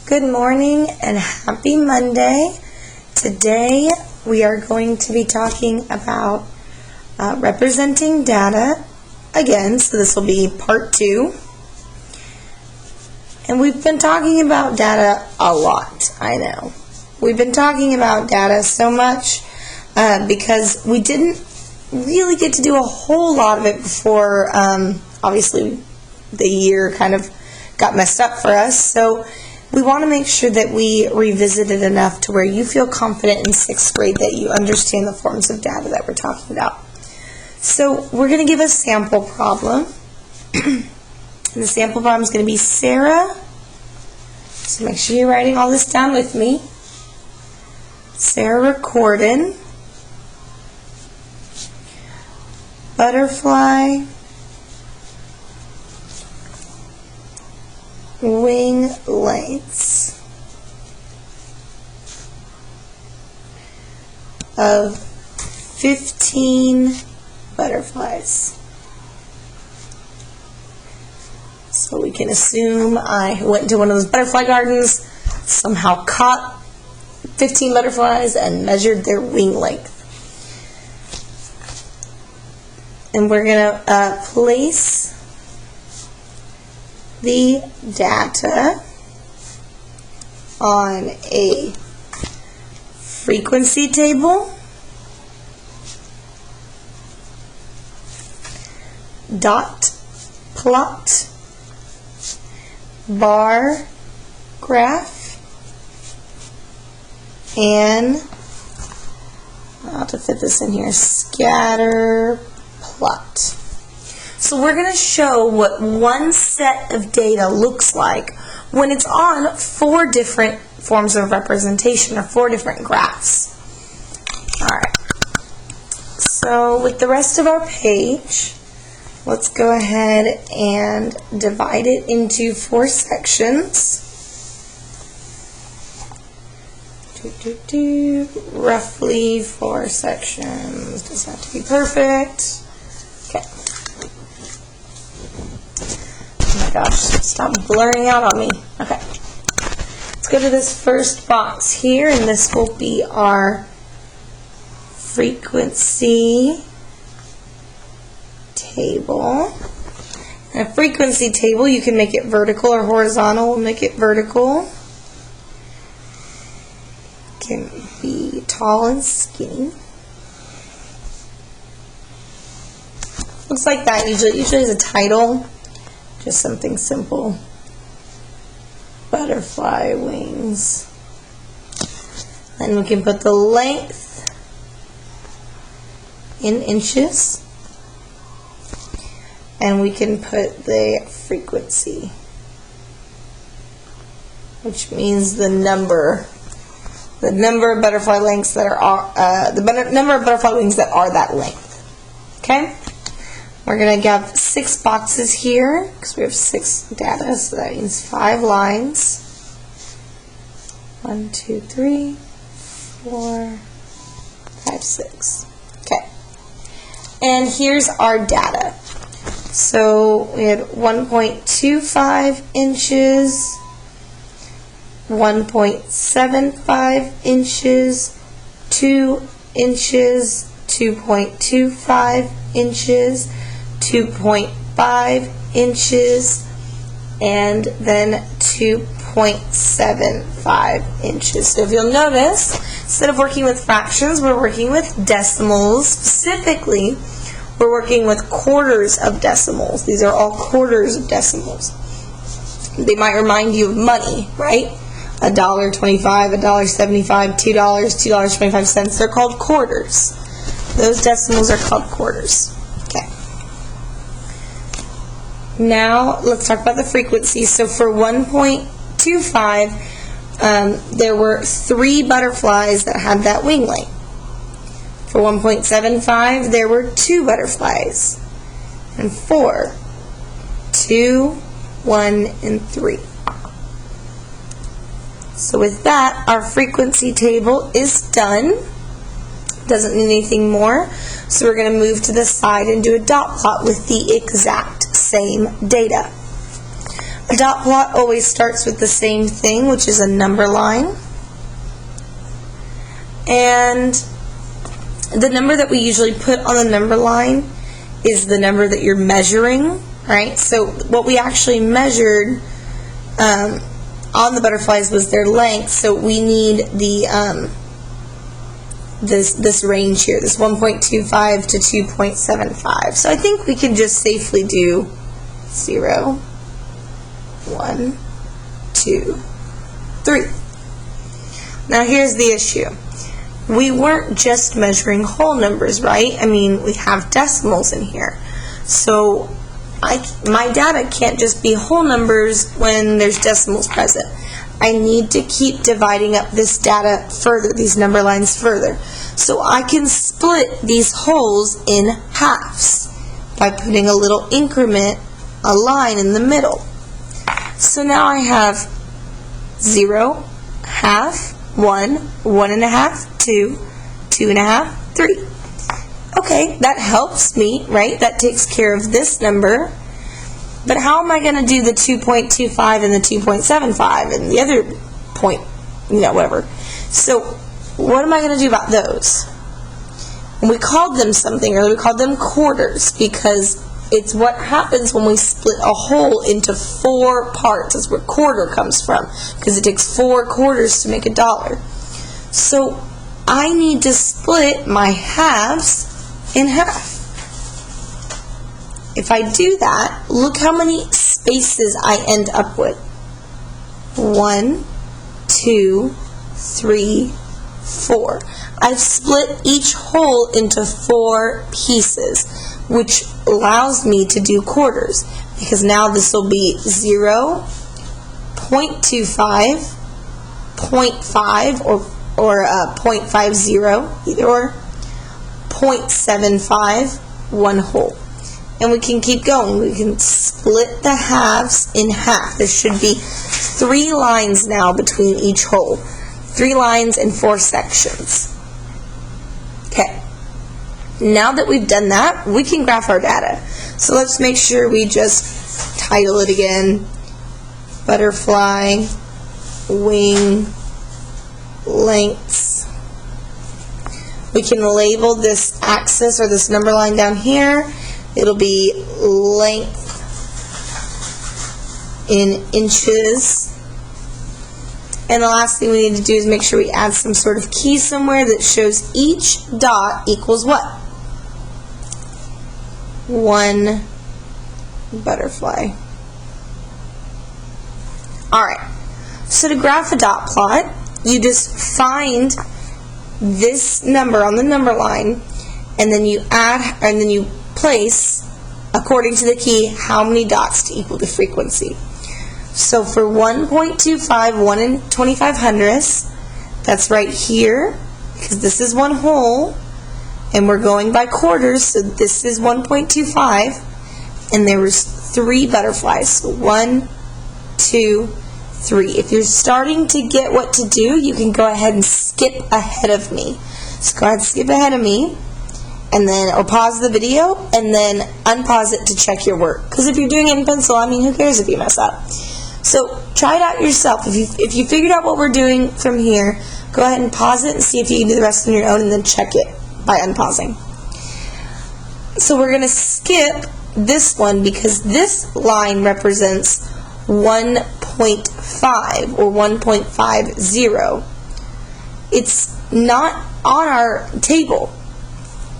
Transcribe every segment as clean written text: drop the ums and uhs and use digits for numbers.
Good morning and happy Monday. Today we are going to be talking about representing data again, so this will be part 2. And we've been talking about data a lot, I know. We've been talking about data so much because we didn't really get to do a whole lot of it before, obviously the year kind of got messed up for us. So we want to make sure that we revisit it enough to where you feel confident in 6th grade that you understand the forms of data that we're talking about. So we're going to give a sample problem. And the sample problem is going to be Sarah. So make sure you're writing all this down with me. Sarah recorded butterfly wing lengths of 15 butterflies. So we can assume I went to one of those butterfly gardens, somehow caught 15 butterflies and measured their wing length. And we're going to place the data on a frequency table, dot plot, bar graph, and I'll have to fit this in here, scatter plot. So we're going to show what one set of data looks like when it's on 4 different forms of representation or 4 different graphs. Alright, so with the rest of our page, let's go ahead and divide it into 4 sections. Roughly 4 sections. Doesn't have to be perfect. Okay. Oh my gosh, stop blurring out on me. Okay. Let's go to this first box here, and this will be our frequency table. And a frequency table, you can make it vertical or horizontal. We'll make it vertical. It can be tall and skinny. Looks like that usually is a title. Just something simple. Butterfly wings. Then we can put the length in inches. And we can put the frequency, which means the number of butterfly lengths that are number of butterfly wings that are that length. Okay? We're going to have 6 boxes here because we have 6 data, so that means 5 lines. 1, 2, 3, 4, 5, 6. Okay. And here's our data. So we had 1.25 inches, 1.75 inches, 2 inches, 2.25 inches, 2.5 inches, and then 2.75 inches. So if you'll notice, instead of working with fractions, we're working with decimals. Specifically, we're working with quarters of decimals. These are all quarters of decimals. They might remind you of money, right? $1.25, $1.75, $2, $2.25. They're called quarters. Those decimals are called quarters. Okay. Now let's talk about the frequency. So for 1.25, there were 3 butterflies that had that wing length. For 1.75, there were 2 butterflies. And 4. 2, 1, and 3. So with that, our frequency table is done. Doesn't need anything more. So we're going to move to the side and do a dot plot with the exact same data. A dot plot always starts with the same thing, which is a number line. And the number that we usually put on the number line is the number that you're measuring, right? So what we actually measured on the butterflies was their length, so we need the this range here, this 1.25 to 2.75. So I think we can just safely do 0, 1, 2, 3. Now here's the issue. We weren't just measuring whole numbers, right? I mean, we have decimals in here. So my data can't just be whole numbers when there's decimals present. I need to keep dividing up this data further, these number lines further. So I can split these wholes in halves by putting a little increment, a line in the middle. So now I have 0, half, 1, 1.5, 2, 2.5, 3. Okay, that helps me, right? That takes care of this number. But how am I going to do the 2.25 and the 2.75 and the other point, whatever? So what am I going to do about those? And we called them something earlier. We called them quarters because it's what happens when we split a whole into 4 parts. That's where quarter comes from, because it takes 4 quarters to make $1. So I need to split my halves in half. If I do that, look how many spaces I end up with. 1, 2, 3, 4. I've split each whole into 4 pieces, which allows me to do quarters, because now this will be 0, 0.25, 0.5, or 0.50, either or, 0.75, 1 whole. And we can keep going. We can split the halves in half. There should be 3 lines now between each whole. 3 lines and 4 sections. Okay. Now that we've done that, we can graph our data. So let's make sure we just title it again. Butterfly, wing, lengths. We can label this axis or this number line down here. It'll be length in inches. And the last thing we need to do is make sure we add some sort of key somewhere that shows each dot equals what? 1 butterfly. Alright, so to graph a dot plot, you just find this number on the number line, and then you add, and then you place, according to the key, how many dots to equal the frequency. So for 1.25, 1 and 25 hundredths, that's right here, because this is 1 whole, and we're going by quarters, so this is 1.25, and there was 3 butterflies. So 1, 2, 3. If you're starting to get what to do, you can go ahead and skip ahead of me. So go ahead and skip ahead of me, and then, or pause the video, and then unpause it to check your work. Because if you're doing it in pencil, I mean, who cares if you mess up? So try it out yourself. If you figured out what we're doing from here, go ahead and pause it and see if you can do the rest on your own, and then check it by unpausing. So we're going to skip this one because this line represents 1.5 or 1.50. It's not on our table.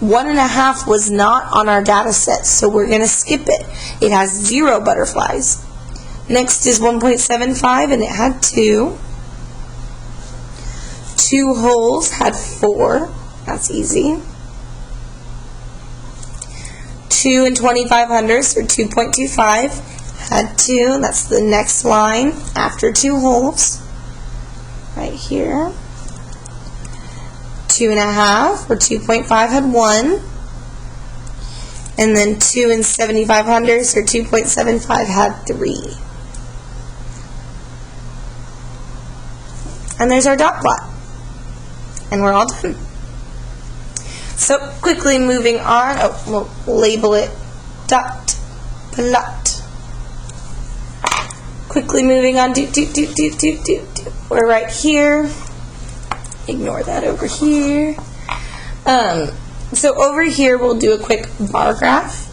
1.5 was not on our data set, so we're going to skip it. It has 0 butterflies. Next is 1.75, and it had 2. 2 holes had 4. That's easy. 2 and 25 hundredths, or 2.25, had 2, and that's the next line after 2 holes, right here. 2.5, or 2.5, had 1, and then 2 and 75 hundredths, or 2.75, had 3. And there's our dot plot, and we're all done. So quickly moving on, we'll label it dot plot. quickly moving on. We're right here. Ignore that over here. So over here, we'll do a quick bar graph.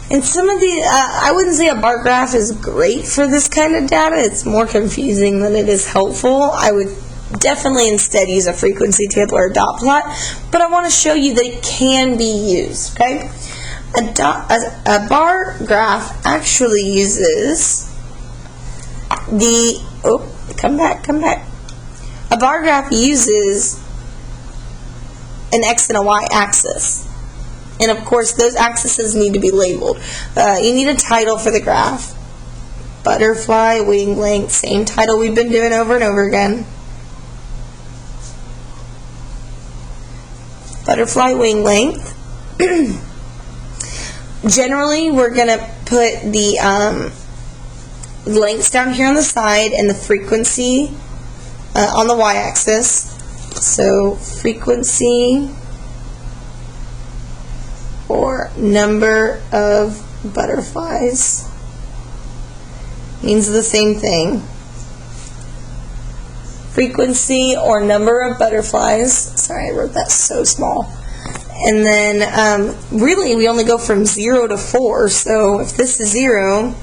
And some of the, I wouldn't say a bar graph is great for this kind of data. It's more confusing than it is helpful. I would definitely instead use a frequency table or a dot plot, but I want to show you that it can be used, okay? A bar graph actually uses the, come back. A bar graph uses an X and a Y axis. And of course, those axes need to be labeled. You need a title for the graph. Butterfly wing length, same title we've been doing over and over again. Butterfly wing length. Generally, we're going to put the lengths down here on the side and the frequency on the y-axis. So frequency or number of butterflies means the same thing. Frequency or number of butterflies. Sorry, I wrote that so small. And then really we only go from 0 to 4. So if this is 0,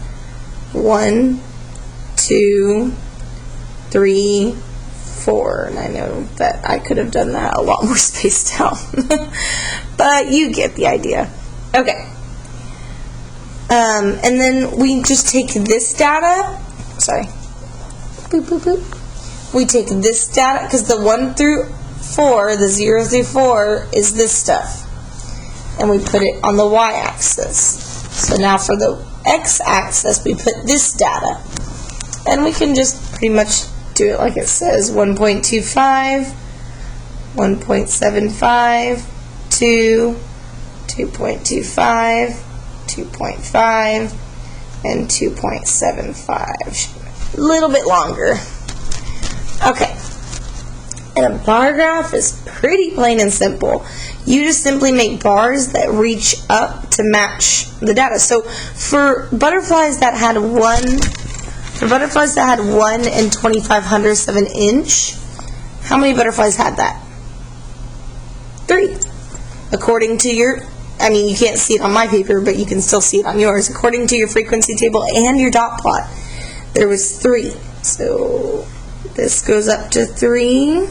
1, 2, 3, 4. And I know that I could have done that a lot more spaced out. But you get the idea. Okay. And then we just take this data. Sorry. Boop, boop, boop. We take this data, because the 1 through 4, the 0 through 4, is this stuff. And we put it on the y-axis. So now for the x-axis, we put this data. And we can just pretty much do it like it says, 1.25, 1.75, 2, 2.25, 2.5, and 2.75. A little bit longer. Okay. And a bar graph is pretty plain and simple. You just simply make bars that reach up to match the data. So for butterflies that had 1 and 25/100ths of an inch, how many butterflies had that? 3. According to your, I mean, you can't see it on my paper, but you can still see it on yours. According to your frequency table and your dot plot, there was 3. So this goes up to 3.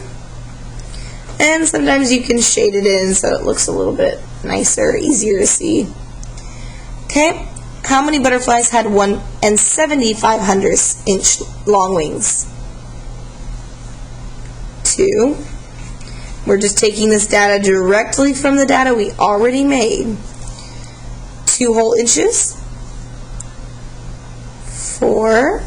And sometimes you can shade it in so it looks a little bit nicer, easier to see. Okay, how many butterflies had 1 and 75/100ths inch long wings? 2. We're just taking this data directly from the data we already made. 2 whole inches. 4.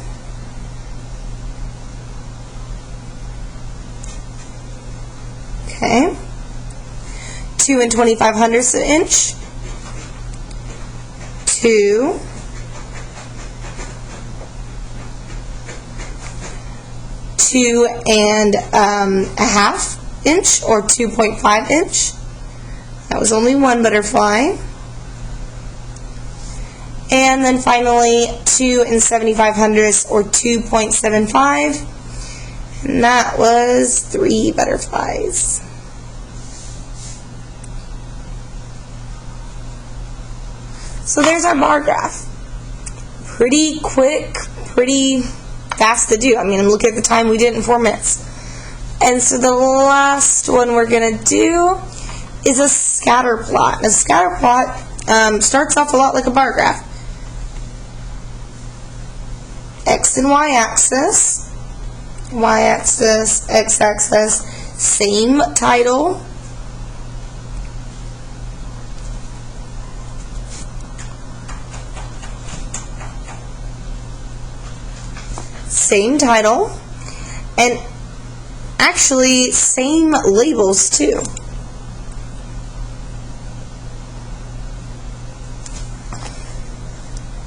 2 and 25/100ths of an inch. 2. 2 and a half inch, or 2.5 inch. That was only 1 butterfly. And then finally 2 and 75/100ths, or 2.75. And that was 3 butterflies. So there's our bar graph. Pretty quick, pretty fast to do. I mean, look at the time we did it in 4 minutes. And so the last one we're going to do is a scatter plot. And a scatter plot starts off a lot like a bar graph. X and Y axis, X axis, same title. Same title, and actually same labels too.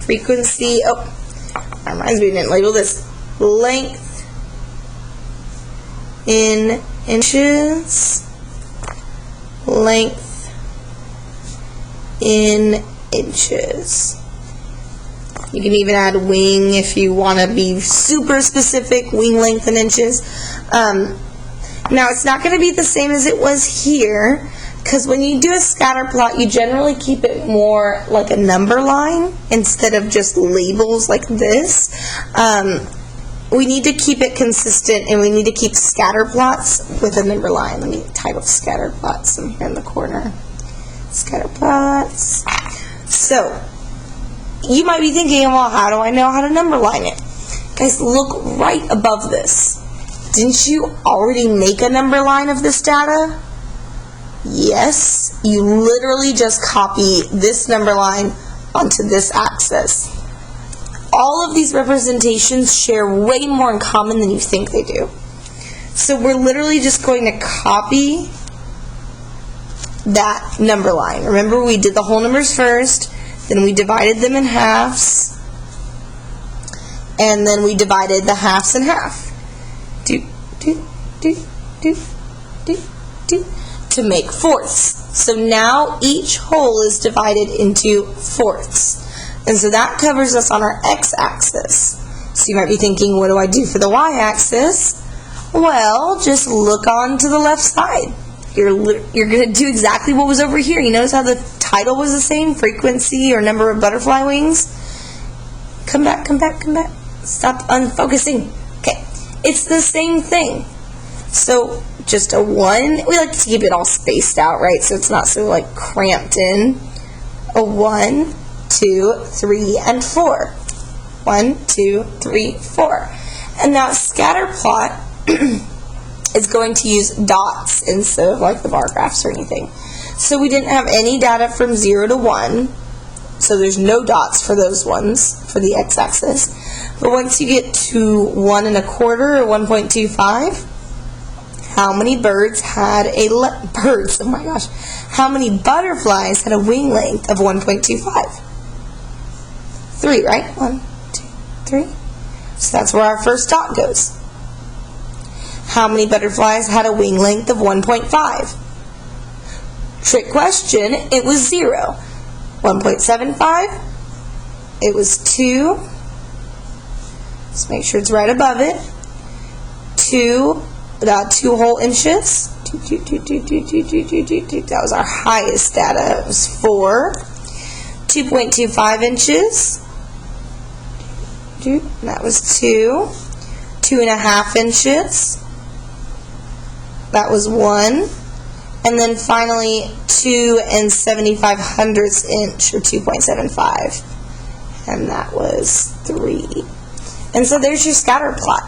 Frequency, that reminds me we didn't label this. Length in inches, length in inches. You can even add wing if you want to be super specific, wing length in inches. Now, it's not going to be the same as it was here, because when you do a scatter plot, you generally keep it more like a number line instead of just labels like this. We need to keep it consistent, and we need to keep scatter plots with a number line. Let me title scatter plots here in the corner. Scatter plots. So, you might be thinking, well, how do I know how to number line it? Guys, look right above this. Didn't you already make a number line of this data? Yes, you literally just copy this number line onto this axis. All of these representations share way more in common than you think they do. So we're literally just going to copy that number line. Remember, we did the whole numbers first, then we divided them in halves, and then we divided the halves in half. To make fourths. So now each whole is divided into fourths. And so that covers us on our x-axis. So you might be thinking, what do I do for the y-axis? Well, just look on to the left side. You're going to do exactly what was over here. You notice how the title was the same, frequency or number of butterfly wings? Come back. Stop unfocusing. Okay, it's the same thing. So just a 1, we like to keep it all spaced out, right, so it's not so like cramped in. A 1, 2, 3, and 4. 1, 2, 3, 4. And now scatter plot is going to use dots instead of like the bar graphs or anything. So we didn't have any data from 0 to 1, so there's no dots for those ones for the x-axis. But once you get to 1 1/4 or 1.25, how many birds had how many butterflies had a wing length of 1.25? 3, right? 1, 2, 3. So that's where our first dot goes. How many butterflies had a wing length of 1.5? Trick question, it was 0. 1.75, it was 2. Let's make sure it's right above it. 2 whole inches. That was our highest data. It was 4. 2.25 inches. That was 2. 2.5 inches. That was 1. And then finally 2 7/75 inch, or 2.75. And that was 3. And so there's your scatter plot.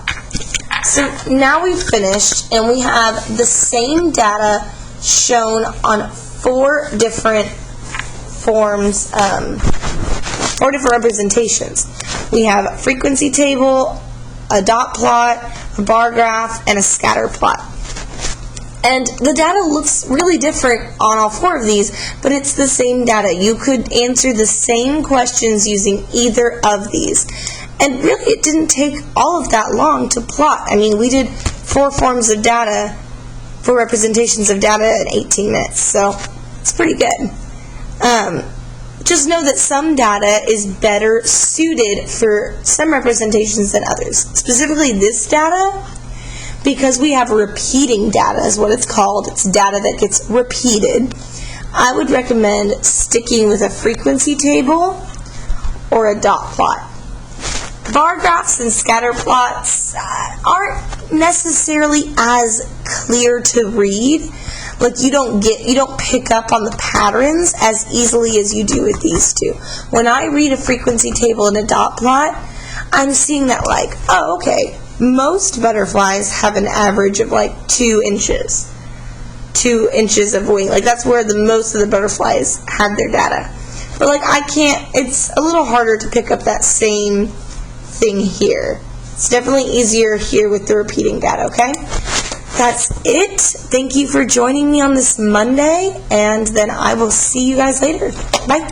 So now we've finished, and we have the same data shown on 4 different forms, 4 different representations. We have a frequency table, a dot plot, a bar graph, and a scatter plot. And the data looks really different on all 4 of these, but it's the same data. You could answer the same questions using either of these. And really, it didn't take all of that long to plot. I mean, we did 4 forms of data, 4 representations of data in 18 minutes, so it's pretty good. Just know that some data is better suited for some representations than others. Specifically this data, because we have repeating data is what it's called. It's data that gets repeated. I would recommend sticking with a frequency table or a dot plot. Bar graphs and scatter plots aren't necessarily as clear to read. Like you don't pick up on the patterns as easily as you do with these two. When I read a frequency table and a dot plot, I'm seeing that like, oh, okay, most butterflies have an average of like 2 inches. 2 inches of wing. Like that's where the most of the butterflies had their data. But like it's a little harder to pick up that same thing here. It's definitely easier here with the repeating data, okay? That's it. Thank you for joining me on this Monday, and then I will see you guys later. Bye.